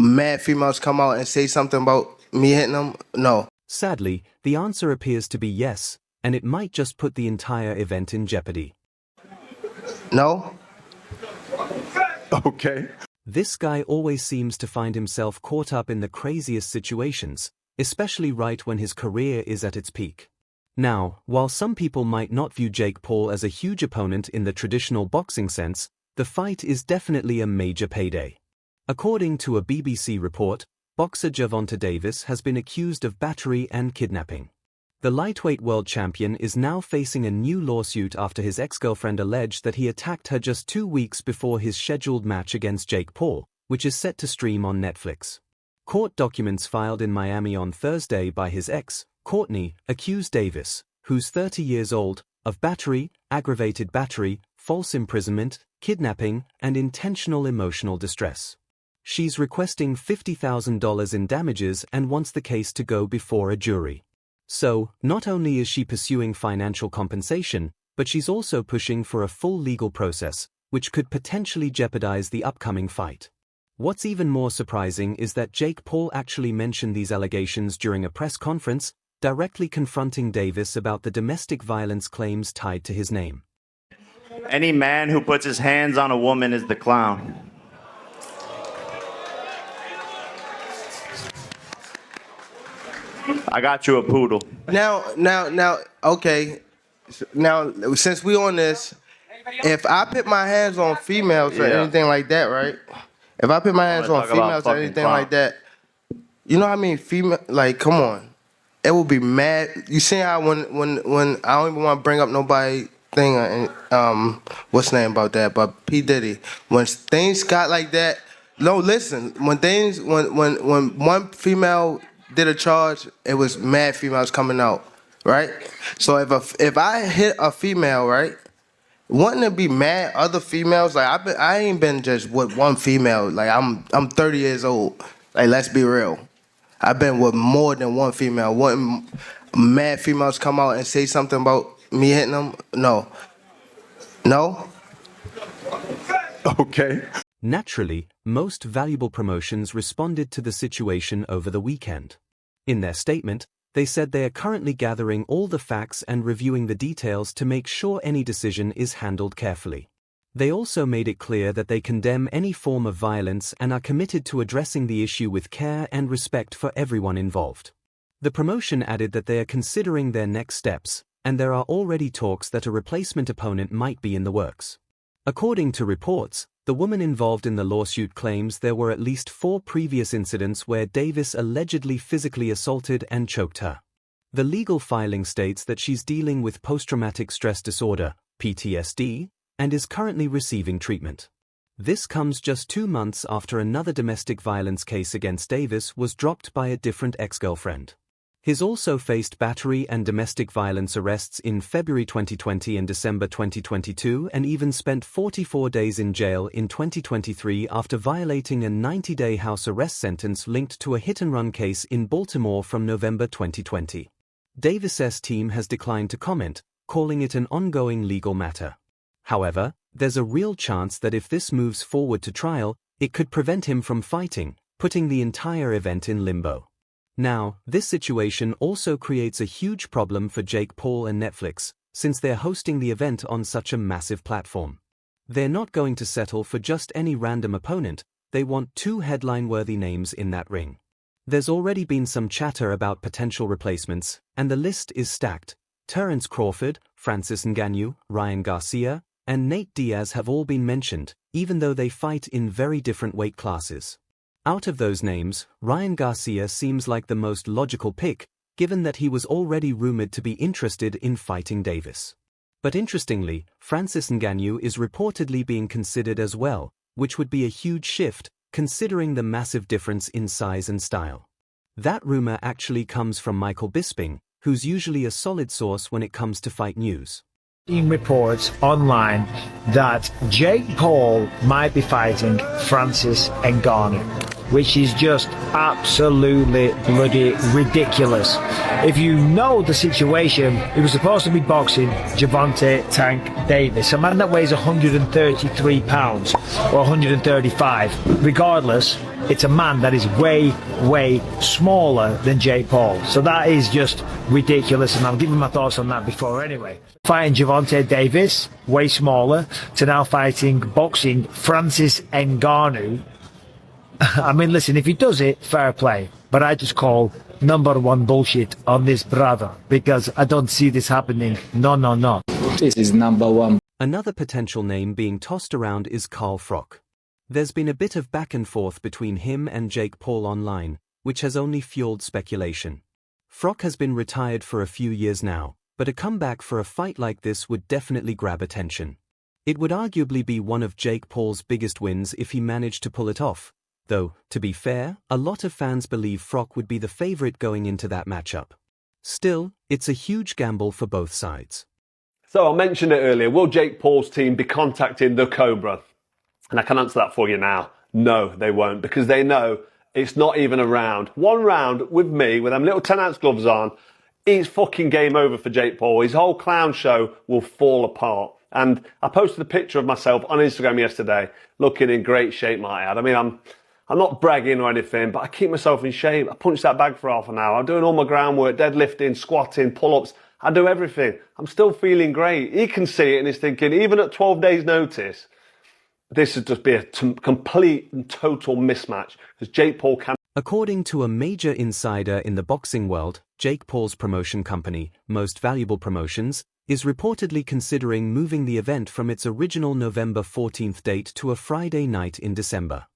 mad females come out and say something about me hitting them? No. Sadly, the answer appears to be yes, and it might just put the entire event in jeopardy. No? Okay. This guy always seems to find himself caught up in the craziest situations, especially right when his career is at its peak. Now, while some people might not view Jake Paul as a huge opponent in the traditional boxing sense, the fight is definitely a major payday. According to a BBC report, boxer Gervonta Davis has been accused of battery and kidnapping. The lightweight world champion is now facing a new lawsuit after his ex-girlfriend alleged that he attacked her just 2 weeks before his scheduled match against Jake Paul, which is set to stream on Netflix. Court documents filed in Miami on Thursday by his ex, Courtney, accused Davis, who's 30 years old, of battery, aggravated battery, false imprisonment, kidnapping, and intentional emotional distress. She's requesting $50,000 in damages and wants the case to go before a jury. So, not only is she pursuing financial compensation, but she's also pushing for a full legal process, which could potentially jeopardize the upcoming fight. What's even more surprising is that Jake Paul actually mentioned these allegations during a press conference, directly confronting Davis about the domestic violence claims tied to his name. Any man who puts his hands on a woman is the clown. I got you a poodle. Now, okay. Now, since we on this, if I put my hands on females or anything like that, right? If I put my hands on females or anything like that, you know what I mean? Female, like, come on. It will be mad. You see how when I don't even want to bring up nobody thing, what's the name about that? But P. Diddy, when things got like that, no, listen. When one female did a charge, it was mad females coming out, right? So if I hit a female, right, wouldn't it be mad other females? Like I ain't been just with one female. Like I'm 30 years old. Like let's be real. I've been with more than one female. Wouldn't mad females come out and say something about me hitting them? No. No? Okay. Naturally, most valuable promotions responded to the situation over the weekend. In their statement, they said they are currently gathering all the facts and reviewing the details to make sure any decision is handled carefully. They also made it clear that they condemn any form of violence and are committed to addressing the issue with care and respect for everyone involved. The promotion added that they are considering their next steps, and there are already talks that a replacement opponent might be in the works. According to reports, the woman involved in the lawsuit claims there were at least 4 previous incidents where Davis allegedly physically assaulted and choked her. The legal filing states that she's dealing with post-traumatic stress disorder, PTSD, and is currently receiving treatment. This comes just 2 months after another domestic violence case against Davis was dropped by a different ex-girlfriend. He's also faced battery and domestic violence arrests in February 2020 and December 2022 and even spent 44 days in jail in 2023 after violating a 90-day house arrest sentence linked to a hit-and-run case in Baltimore from November 2020. Davis's team has declined to comment, calling it an ongoing legal matter. However, there's a real chance that if this moves forward to trial, it could prevent him from fighting, putting the entire event in limbo. Now, this situation also creates a huge problem for Jake Paul and Netflix, since they're hosting the event on such a massive platform. They're not going to settle for just any random opponent, they want 2 headline-worthy names in that ring. There's already been some chatter about potential replacements, and the list is stacked. Terence Crawford, Francis Ngannou, Ryan Garcia, and Nate Diaz have all been mentioned, even though they fight in very different weight classes. Out of those names, Ryan Garcia seems like the most logical pick, given that he was already rumored to be interested in fighting Davis. But interestingly, Francis Ngannou is reportedly being considered as well, which would be a huge shift, considering the massive difference in size and style. That rumor actually comes from Michael Bisping, who's usually a solid source when it comes to fight news. Reports online that Jake Paul might be fighting Francis Ngannou. which is just absolutely bloody ridiculous. If you know the situation, he was supposed to be boxing Gervonta Tank Davis, a man that weighs 133 pounds or 135. Regardless, it's a man that is way, way smaller than Jake Paul. So that is just ridiculous, and I'll give you my thoughts on that before anyway. Fighting Gervonta Davis, way smaller, to now boxing Francis Ngannou. I mean, listen, if he does it, fair play. But I just call #1 bullshit on this brother, because I don't see this happening. No, no, no. This is #1. Another potential name being tossed around is Carl Froch. There's been a bit of back and forth between him and Jake Paul online, which has only fueled speculation. Froch has been retired for a few years now, but a comeback for a fight like this would definitely grab attention. It would arguably be one of Jake Paul's biggest wins if he managed to pull it off, though, to be fair, a lot of fans believe Froch would be the favorite going into that matchup. Still, it's a huge gamble for both sides. So I mentioned it earlier, will Jake Paul's team be contacting the Cobra? And I can answer that for you now. No, they won't, because they know it's not even a round. One round with me, with them little 10-ounce gloves on, it's fucking game over for Jake Paul. His whole clown show will fall apart. And I posted a picture of myself on Instagram yesterday, looking in great shape, might I add. I mean, I'm not bragging or anything, but I keep myself in shape. I punch that bag for half an hour. I'm doing all my groundwork, deadlifting, squatting, pull-ups. I do everything. I'm still feeling great. He can see it and he's thinking, even at 12 days notice, this would just be a complete and total mismatch, because Jake Paul can... According to a major insider in the boxing world, Jake Paul's promotion company, Most Valuable Promotions, is reportedly considering moving the event from its original November 14th date to a Friday night in December.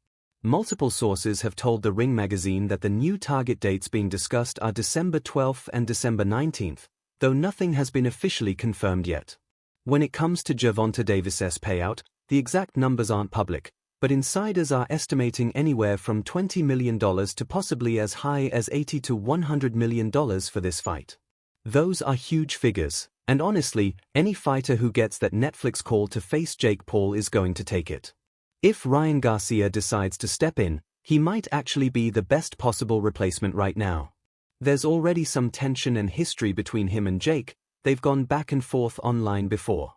Multiple sources have told The Ring magazine that the new target dates being discussed are December 12th and December 19th, though nothing has been officially confirmed yet. When it comes to Gervonta Davis's payout, the exact numbers aren't public, but insiders are estimating anywhere from $20 million to possibly as high as $80 to $100 million for this fight. Those are huge figures, and honestly, any fighter who gets that Netflix call to face Jake Paul is going to take it. If Ryan Garcia decides to step in, he might actually be the best possible replacement right now. There's already some tension and history between him and Jake. They've gone back and forth online before.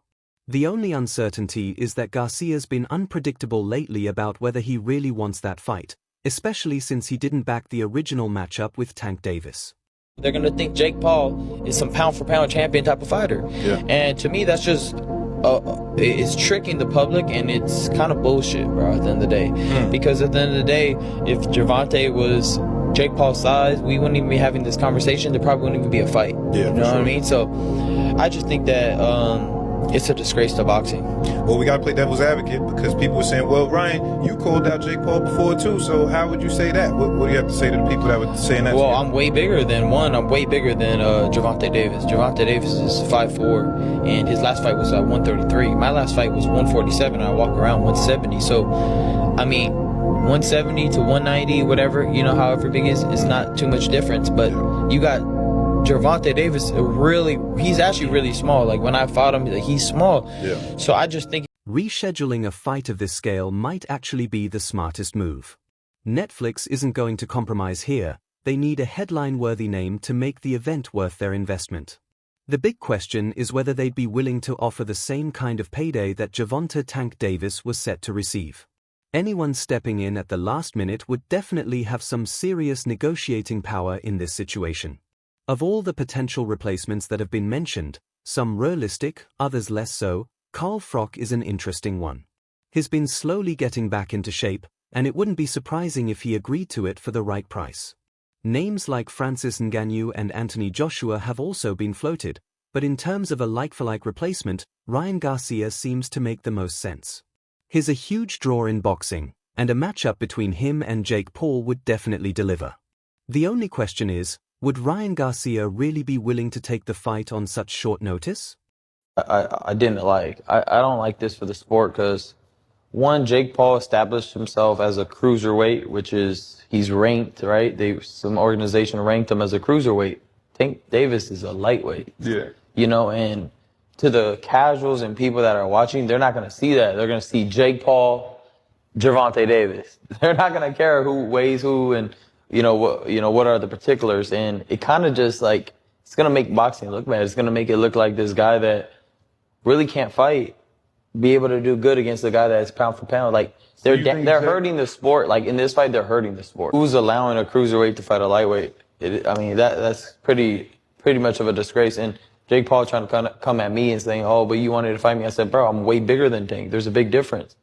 The only uncertainty is that Garcia's been unpredictable lately about whether he really wants that fight, especially since he didn't back the original matchup with Tank Davis. They're going to think Jake Paul is some pound-for-pound champion type of fighter. Yeah. And to me, that's just, it's tricking the public, and it's kind of bullshit, bro, at the end of the day. Because at the end of the day, if Gervonta was Jake Paul's size, we wouldn't even be having this conversation. There probably wouldn't even be a fight. Yeah, you know what I mean? So I just think that it's a disgrace to boxing. Well, we got to play devil's advocate, because people were saying, well, Ryan, you called out Jake Paul before too, so how would you say that? What do you have to say to the people that were saying that? Well, I'm way bigger than Gervonta Davis. Gervonta Davis is 5'4", and his last fight was at 133. My last fight was 147, and I walk around 170. So, I mean, 170 to 190, whatever, you know, however big it is, it's not too much difference. But you got Gervonta Davis, he's actually really small. Like, when I fought him, he's small. Yeah. So I just think rescheduling a fight of this scale might actually be the smartest move. Netflix isn't going to compromise here. They need a headline-worthy name to make the event worth their investment. The big question is whether they'd be willing to offer the same kind of payday that Gervonta Tank Davis was set to receive. Anyone stepping in at the last minute would definitely have some serious negotiating power in this situation. Of all the potential replacements that have been mentioned, some realistic, others less so, Carl Froch is an interesting one. He's been slowly getting back into shape, and it wouldn't be surprising if he agreed to it for the right price. Names like Francis Ngannou and Anthony Joshua have also been floated, but in terms of a like-for-like replacement, Ryan Garcia seems to make the most sense. He's a huge draw in boxing, and a matchup between him and Jake Paul would definitely deliver. The only question is, would Ryan Garcia really be willing to take the fight on such short notice? I don't like this for the sport, because one, Jake Paul established himself as a cruiserweight, which is, he's ranked, right? Some organization ranked him as a cruiserweight. Tank Davis is a lightweight. Yeah. You know, and to the casuals and people that are watching, they're not going to see that. They're going to see Jake Paul Gervonta Davis. They're not gonna care who weighs who and what are the particulars. And it kind of just like it's gonna make boxing look bad. It's gonna make it look like this guy that really can't fight be able to do good against the guy that's pound for pound. Like they're hurting the sport. Like in this fight, they're hurting the sport. Who's allowing a cruiserweight to fight a lightweight? That's pretty much of a disgrace. And Jake Paul trying to come at me and saying, "Oh, but you wanted to fight me." I said, "Bro, I'm way bigger than Tank. There's a big difference."